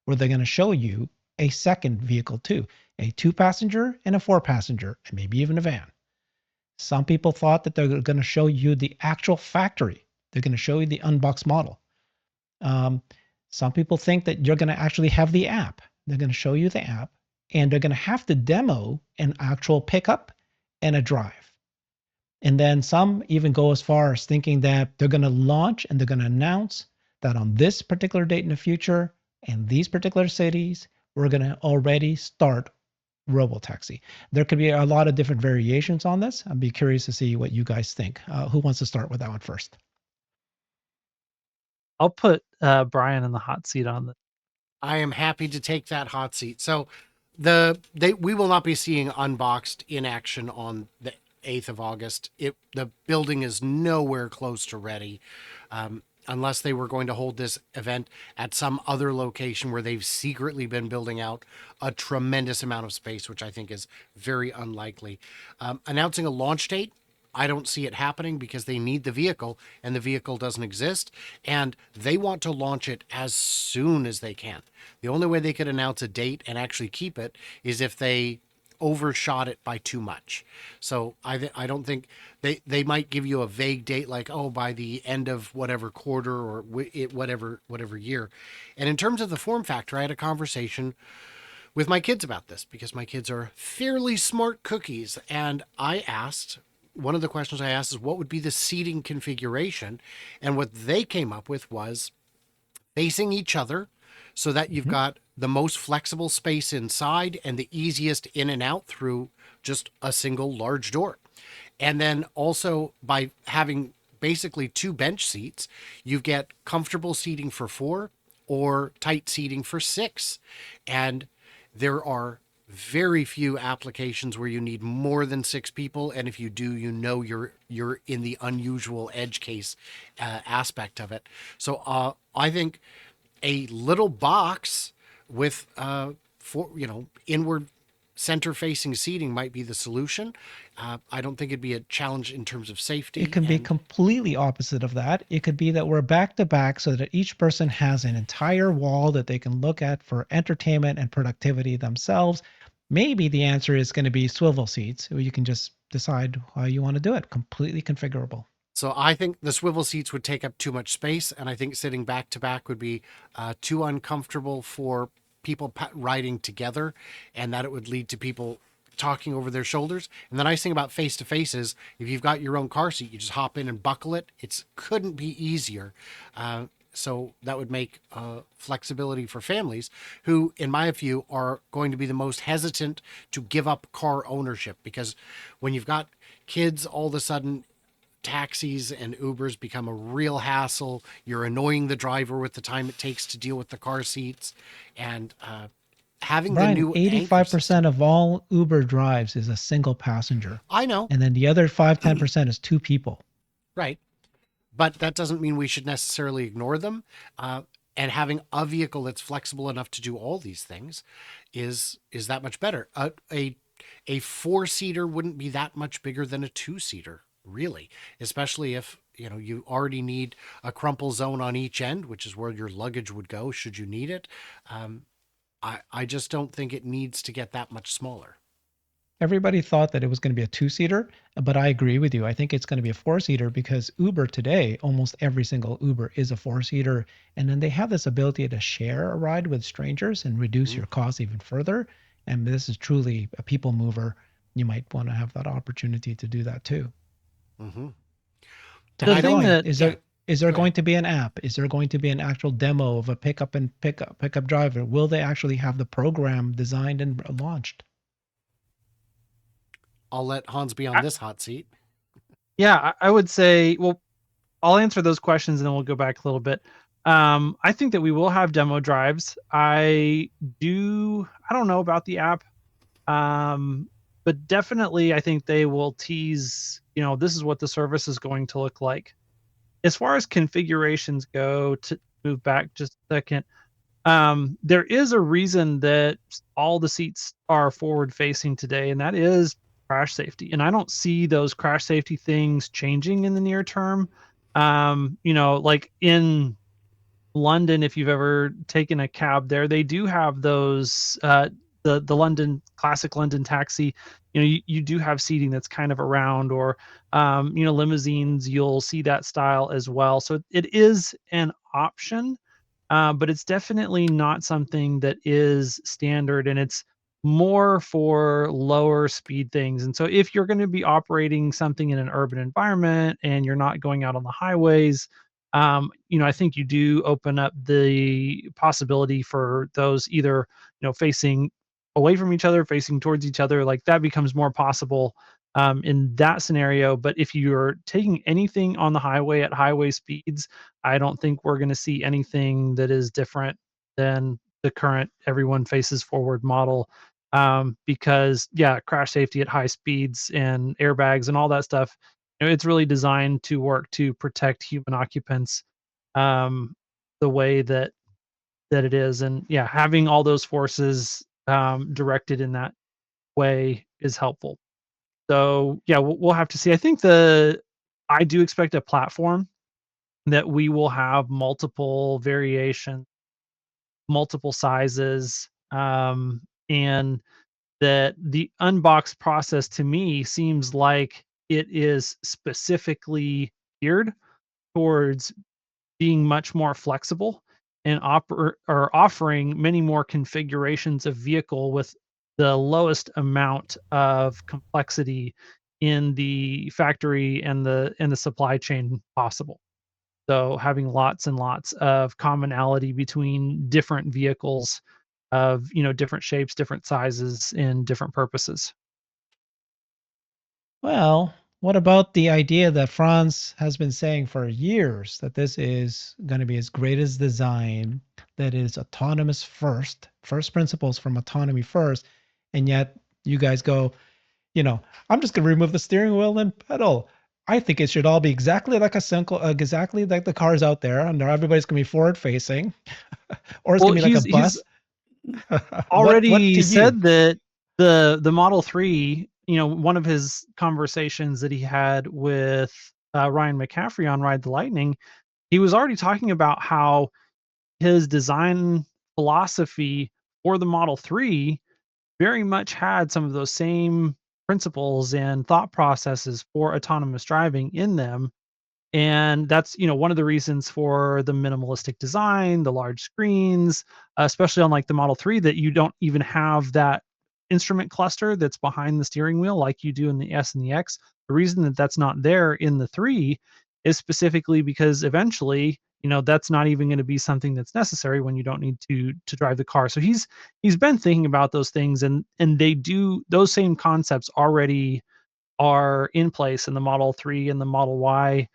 where they're going to show you a second vehicle too, a 2-passenger and a 4-passenger, and maybe even a van. Some people thought that they're going to show you the actual factory. They're going to show you the unboxed model. Some people think that you're going to actually have the app. They're going to show you the app, and they're going to have to demo an actual pickup and a drive. And then some even go as far as thinking that they're going to launch and they're going to announce that on this particular date in the future, in these particular cities, we're going to already start Robotaxi. There could be a lot of different variations on this. I'd be curious to see what you guys think. Who wants to start with that one first? I'll put Brian in the hot seat on this. I am happy to take that hot seat. So we will not be seeing Unboxed in action on the 8th of August. The building is nowhere close to ready. Unless they were going to hold this event at some other location where they've secretly been building out a tremendous amount of space, which I think is very unlikely. Announcing a launch date, I don't see it happening because they need the vehicle and the vehicle doesn't exist. And they want to launch it as soon as they can. The only way they could announce a date and actually keep it is if they overshot it by too much. So I don't think they might give you a vague date like, oh, by the end of whatever quarter or whatever year. And in terms of the form factor, I had a conversation with my kids about this because my kids are fairly smart cookies. And one of the questions I asked is what would be the seating configuration? And what they came up with was facing each other so that you've got the most flexible space inside and the easiest in and out through just a single large door. And then also by having basically 2 bench seats, you get comfortable seating for 4 or tight seating for 6. And there are very few applications where you need more than 6 people. And if you do, you're in the unusual edge case aspect of it. So I think a little box with inward center facing seating might be the solution. I don't think it'd be a challenge in terms of safety. It can be completely opposite of that. It could be that we're back to back so that each person has an entire wall that they can look at for entertainment and productivity themselves. Maybe the answer is going to be swivel seats, where you can just decide how you want to do it. Completely configurable. So I think the swivel seats would take up too much space, and I think sitting back to back would be too uncomfortable for people riding together, and that it would lead to people talking over their shoulders. And the nice thing about face-to-face is if you've got your own car seat, you just hop in and buckle it. It couldn't be easier. So that would make flexibility for families who, in my view, are going to be the most hesitant to give up car ownership, because when you've got kids, all of a sudden taxis and Ubers become a real hassle. You're annoying the driver with the time it takes to deal with the car seats. And having Brian, the new 85% of all Uber drives is a single passenger. I know. And then the other 5-10% is 2 people. Right. But that doesn't mean we should necessarily ignore them. And having a vehicle that's flexible enough to do all these things is that much better. A 4-seater wouldn't be that much bigger than a 2-seater. really, especially if you already need a crumple zone on each end, which is where your luggage would go should you need it. I just don't think it needs to get that much smaller. Everybody thought that it was going to be a two-seater, but I agree with you. I think it's going to be a four-seater because Uber today, almost every single Uber is a four-seater. And then they have this ability to share a ride with strangers and reduce your costs even further. And this is truly a people mover. You might want to have that opportunity to do that too. Mm-hmm. To And The I that thing don't. point, that is there Go ahead. going to be an app? Is there going to be an actual demo of a pickup driver? Will they actually have the program designed and launched? I'll let Hans be on this hot seat. Yeah, I would say, well, I'll answer those questions and then we'll go back a little bit. I think that we will have demo drives. I don't know about the app, but definitely I think they will tease, this is what the service is going to look like. As far as configurations go, to move back just a second, there is a reason that all the seats are forward facing today, and that is crash safety. And I don't see those crash safety things changing in the near term. Like in London, if you've ever taken a cab there, they do have those the London classic London taxi. You do have seating that's kind of around, or limousines. You'll see that style as well. So it is an option, but it's definitely not something that is standard, and it's more for lower speed things. And so if you're going to be operating something in an urban environment and you're not going out on the highways, I think you do open up the possibility for those either, facing away from each other, facing towards each other, like that becomes more possible in that scenario. But if you're taking anything on the highway at highway speeds, I don't think we're going to see anything that is different than the current everyone faces forward model. Because yeah, crash safety at high speeds and airbags and all that stuff, it's really designed to work to protect human occupants, um, the way that it is. And yeah, having all those forces directed in that way is helpful. So yeah, we'll have to see. I do expect a platform that we will have multiple variations, multiple sizes, and that the unbox process to me seems like it is specifically geared towards being much more flexible and offering many more configurations of vehicle with the lowest amount of complexity in the factory and the supply chain possible. So having lots and lots of commonality between different vehicles of, different shapes, different sizes, and different purposes. Well, what about the idea that France has been saying for years that this is going to be its greatest design, that is autonomous first principles from autonomy first, and yet you guys go, I'm just going to remove the steering wheel and pedal. I think it should all be exactly like exactly like the cars out there, and everybody's going to be forward facing, or it's Well, going to be like a he's bus. What already to you? said that the Model 3, one of his conversations that he had with Ryan McCaffrey on Ride the Lightning, he was already talking about how his design philosophy for the Model 3 very much had some of those same principles and thought processes for autonomous driving in them. And that's, one of the reasons for the minimalistic design, the large screens, especially on like the Model 3, that you don't even have that instrument cluster that's behind the steering wheel like you do in the S and the X. The reason that that's not there in the 3 is specifically because eventually, that's not even going to be something that's necessary when you don't need to drive the car. So he's been thinking about those things, and they do, those same concepts already are in place in the Model 3 and the Model Y,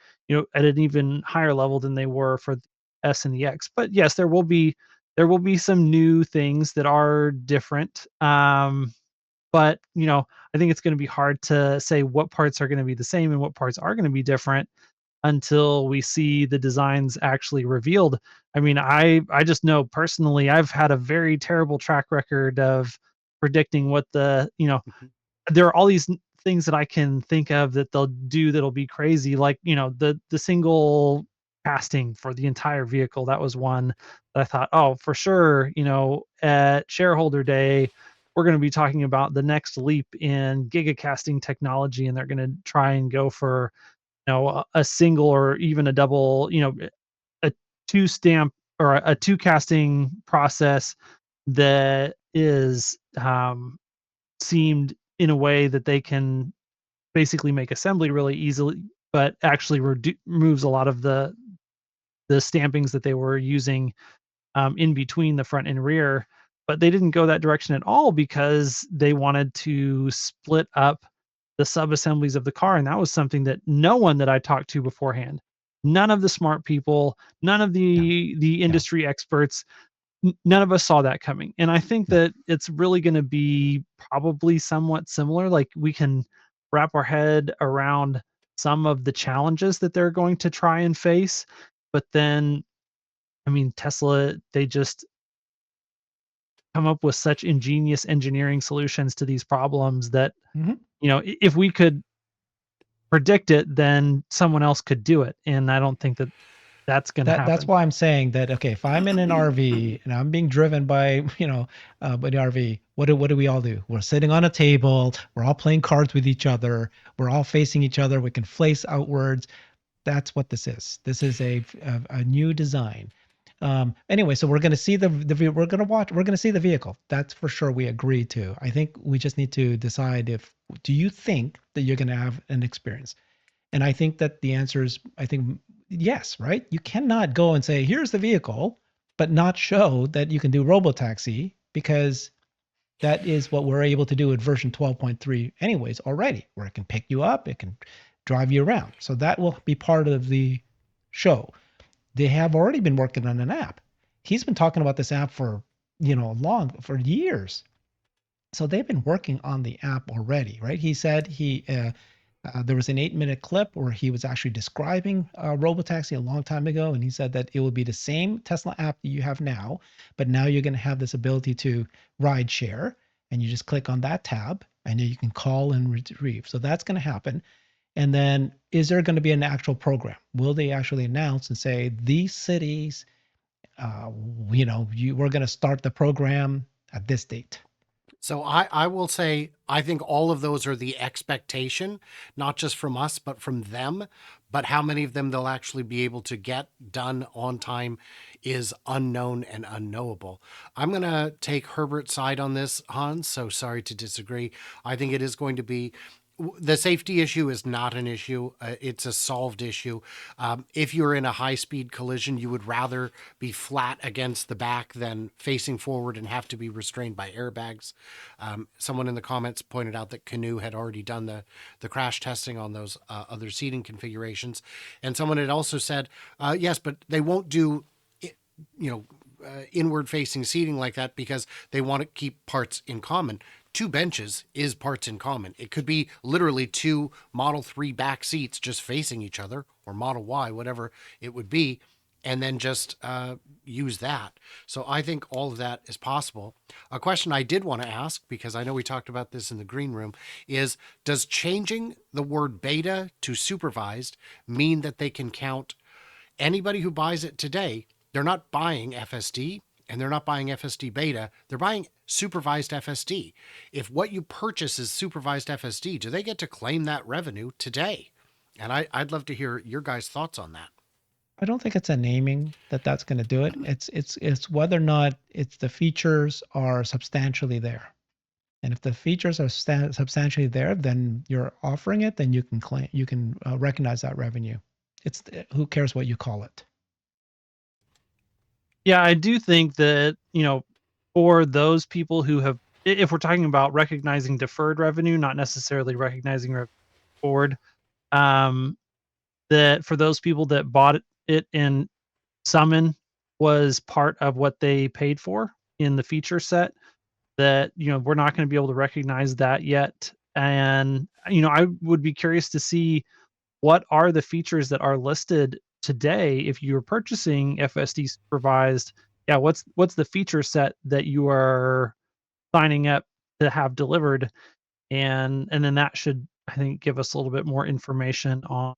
at an even higher level than they were for the S and the X. But yes, there will be some new things that are different. But I think it's going to be hard to say what parts are going to be the same and what parts are going to be different until we see the designs actually revealed. I mean, I just know personally I've had a very terrible track record of predicting what there are all these things that I can think of that they'll do that'll be crazy, like, the single casting for the entire vehicle. That was one that I thought, oh, for sure, at shareholder day, we're going to be talking about the next leap in gigacasting technology, and they're going to try and go for, a single or even a double, a two stamp or a two casting process that is seamed in a way that they can basically make assembly really easily, but actually removes a lot of the stampings that they were using in between the front and rear. But they didn't go that direction at all because they wanted to split up the sub-assemblies of the car, and that was something that no one that I talked to beforehand, none of the smart people, none of Yeah. the industry experts, none of us saw that coming. And I think that it's really going to be probably somewhat similar. Like, we can wrap our head around some of the challenges that they're going to try and face, but then, I mean, Tesla, they just come up with such ingenious engineering solutions to these problems that, Mhm. if we could predict it, then someone else could do it. And I don't think that that's going to That's happen. why I'm saying that, okay, if I'm in an RV and I'm being driven by, by the RV, what do we all do? We're sitting on a table, we're all playing cards with each other, we're all facing each other, we can face outwards. That's what this is. This is a new design. Anyway, so we're going to see we're going to see the vehicle. That's for sure. We agree to. I think we just need to decide, do you think that you're going to have an experience? And I think that the answer is, I think, yes, right? You cannot go and say, here's the vehicle, but not show that you can do Robotaxi, because that is what we're able to do with version 12.3 anyways already, where it can pick you up, it can drive you around. So that will be part of the show. They have already been working on an app. He's been talking about this app for, for years. So they've been working on the app already, right? He said there was an 8-minute clip where he was actually describing Robotaxi a long time ago, and he said that it will be the same Tesla app that you have now, but now you're going to have this ability to ride share, and you just click on that tab, and you can call and retrieve. So that's going to happen. And then, is there going to be an actual program? Will they actually announce and say, these cities, we're going to start the program at this date? So I will say, I think all of those are the expectation, not just from us, but from them. But how many of them they'll actually be able to get done on time is unknown and unknowable. I'm going to take Herbert's side on this, Hans. So sorry to disagree. I think it is going to be, the safety issue is not an issue. It's a solved issue. If you're in a high-speed collision, you would rather be flat against the back than facing forward and have to be restrained by airbags. Someone in the comments pointed out that Canoe had already done the crash testing on those other seating configurations. And someone had also said, yes, but they won't do, inward-facing seating like that because they want to keep parts in common. 2 benches is parts in common. It could be literally 2 Model 3 back seats just facing each other, or Model Y, whatever it would be, and then just use that. So I think all of that is possible. A question I did want to ask, because I know we talked about this in the green room, is, does changing the word beta to supervised mean that they can count anybody who buys it today? They're not buying FSD, and they're not buying FSD beta, they're buying supervised FSD. If what you purchase is supervised FSD, do they get to claim that revenue today? And I'd love to hear your guys' thoughts on that. I don't think it's a naming that's going to do it. It's whether or not it's the features are substantially there. And if the features are substantially there, then you're offering it, then you can recognize that revenue. Who cares what you call it? Yeah, I do think that, for those people who have, if we're talking about recognizing deferred revenue, not necessarily recognizing forward, that for those people that bought it in Summon was part of what they paid for in the feature set, that, we're not going to be able to recognize that yet. And, I would be curious to see what are the features that are listed today if you're purchasing FSD supervised. Yeah, what's the feature set that you are signing up to have delivered? and then that should, I think, give us a little bit more information on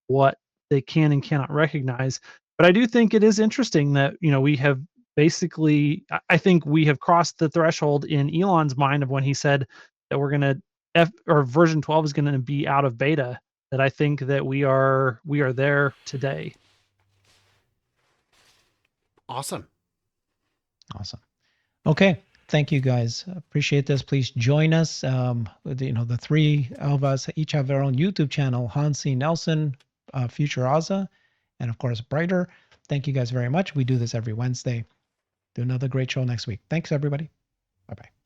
what they can and cannot recognize. But I do think it is interesting that, we have basically, I think we have crossed the threshold in Elon's mind of when he said that we're going to version 12 is going to be out of beta, that I think that we are there today. Awesome. Awesome. Okay. Thank you guys. Appreciate this. Please join us. The three of us each have our own YouTube channel: Hans C. Nelson, Future Ozza, and of course Brighter. Thank you guys very much. We do this every Wednesday. Do another great show next week. Thanks, everybody. Bye-bye.